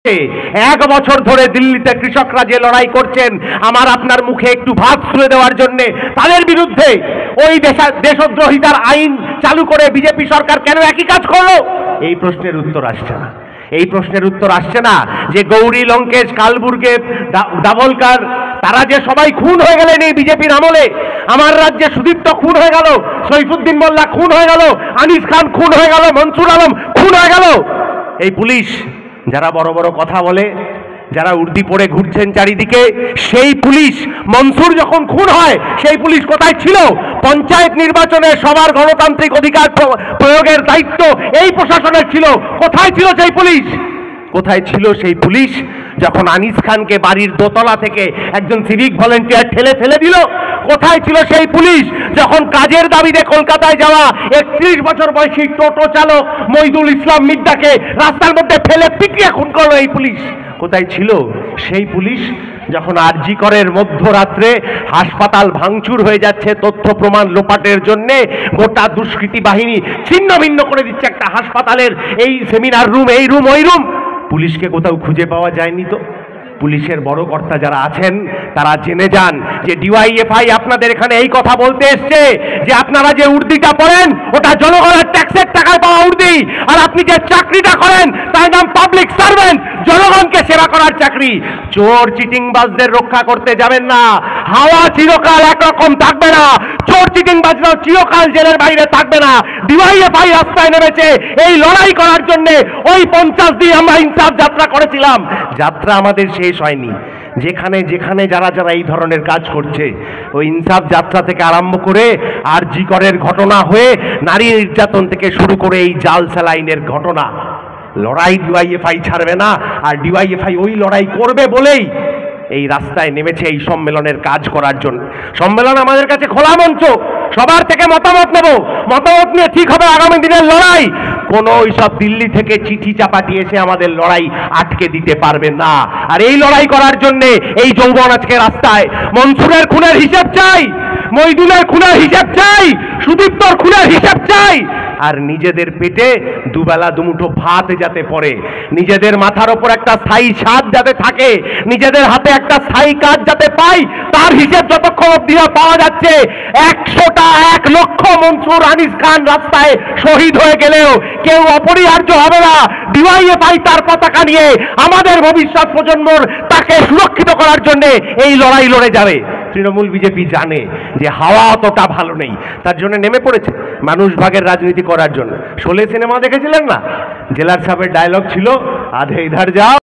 এক বছর ধরে দিল্লিতে কৃষকরা যে লড়াই করছেন আমার আপনার মুখে একটু ভাত তুলে দেওয়ার জন্য, তাদের বিরুদ্ধে ওই দেশদ্রোহিতার আইন চালু করে বিজেপি সরকার কেন একই কাজ করলো? এই প্রশ্নের উত্তর আসছে না। এই প্রশ্নের উত্তর আসছে না যে গৌরী লঙ্কেশ, কালবুর্গে, দাভোলকার, তারা যে সবাই খুন হয়ে গেলেন এই বিজেপির আমলে। আমার রাজ্যে সুদীপ্ত খুন হয়ে গেল, সৈফুদ্দিন মোল্লা খুন হয়ে গেল, আনিস খান খুন হয়ে গেল, মনসুর আলম খুন হয়ে গেল। এই পুলিশ যারা বড় বড় কথা বলে, যারা উর্দি পড়ে ঘুরছেন চারিদিকে, সেই পুলিশ মনসুর যখন খুন হয় সেই পুলিশ কোথায় ছিল? পঞ্চায়েত নির্বাচনে সবার গণতান্ত্রিক অধিকার প্রয়োগের দায়িত্ব এই প্রশাসনের ছিল। কোথায় ছিল সেই পুলিশ? কোথায় ছিল সেই পুলিশ যখন আনিস খানকে বাড়ির দোতলা থেকে একজন সিভিক ভলেন্টিয়ার ঠেলে ফেলে দিল? কোথায় ছিল সেই পুলিশ যখন কাজের দাবিতে কলকাতায় যাওয়া 31 বছর বয়সী টোটো চালক মইদুল ইসলাম মিদ্দাকে রাস্তার মধ্যে ফেলে পিটিয়ে খুন করলো? এই পুলিশ কোথায় ছিল? সেই পুলিশ যখন আরজি করের মধ্যরাত্রে হাসপাতাল ভাঙচুর হয়ে যাচ্ছে তথ্য প্রমাণ লোপাটের জন্য, গোটা দুষ্কৃতী বাহিনী ছিন্ন ভিন্ন করে দিচ্ছে একটা হাসপাতালের এই সেমিনার রুম, এই রুম, ওই রুম, পুলিশকে কোথাও খুঁজে পাওয়া যায়নি। তো পুলিশের বড় কর্তা যারা আছেন তারা জেনে যান যে ডিওয়াইএফআই আপনাদের এখানে এই কথা বলতে এসছে যে আপনারা যে উর্দিটা পড়েন ওটা জনগণের ট্যাক্সের টাকায় পাওয়া উর্দি, আর আপনি যে চাকরিটা করেন তার নাম পাবলিক সার্ভেন্ট, জনগণকে সেবা করার চাকরি। চোর চিটিংবাজদের রক্ষা করতে যাবেন না, হাওয়া চিরকাল একরকম থাকবে না। চোর চিটিংবাজরাও চিরকাল জেলের বাইরে থাকবে না। ডিওয়াইএফআই রাস্তায় নেমেছে এই লড়াই করার জন্য। ওই 50 দিন আমরা ইনসাফ যাত্রা করেছিলাম, যাত্রা আমাদের শেষ হয়নি। যেখানে যেখানে যারা যারা এই ধরনের কাজ করছে, ওই ইনসাফ যাত্রা থেকে আরম্ভ করে আরজি করের ঘটনা হয়ে নারী নির্যাতন থেকে শুরু করে এই জাল স্যালাইনের ঘটনা, লড়াই ডিওয়াইএফআই ছাড়বে না। আর ডিওয়াইএফআই ওই লড়াই করবে বলেই এই রাস্তায় নেমেছে এই সম্মেলনের কাজ করার জন্য। সম্মেলন আমাদের কাছে খোলা মঞ্চ, সবার থেকে মতামত নেব, মতামত নিয়ে ঠিক হবে আগামী দিনের লড়াই। কোন ওইসব দিল্লি থেকে চিঠি চাপাটি এসে আমাদের লড়াই আটকে দিতে পারবে না। আর এই লড়াই করার জন্য এই যৌবন আজকে রাস্তায়। মনসুরের খুনের হিসাব চাই, মইদুলের খুনের হিসাব চাই, সুদীপ্তর খুনের হিসাব চাই। আর নিজেদের পেটে দুবেলা দুমুঠো ভাত যাতে পড়ে, নিজেদের মাথার ওপর একটা স্থায়ী ছাদ যাতে থাকে, নিজেদের হাতে একটা স্থায়ী কাজ যাতে পাই, তার হিসেব যতক্ষণ অব্দি পাওয়া যাচ্ছে। 100টা 1 লক্ষ মনসুর, আনিস খান রাস্তায় শহীদ হয়ে গেলেও কেউ অপরিহার্য হবে না। ডিওয়াইএফআই তার পতাকা নিয়ে আমাদের ভবিষ্যৎ প্রজন্মর তাকে সুরক্ষিত করার জন্য এই লড়াই লড়ে যাবে। তৃণমূল বিজেপি জানে যে হাওয়া অতটা ভালো নেই, তার জন্য নেমে পড়েছে মানুষ ভাগের রাজনীতি করার জন্য। শোলে সিনেমা দেখেছিলেন না? জেলার সাহেবের ডায়লগ ছিল, আধে ইধার যাও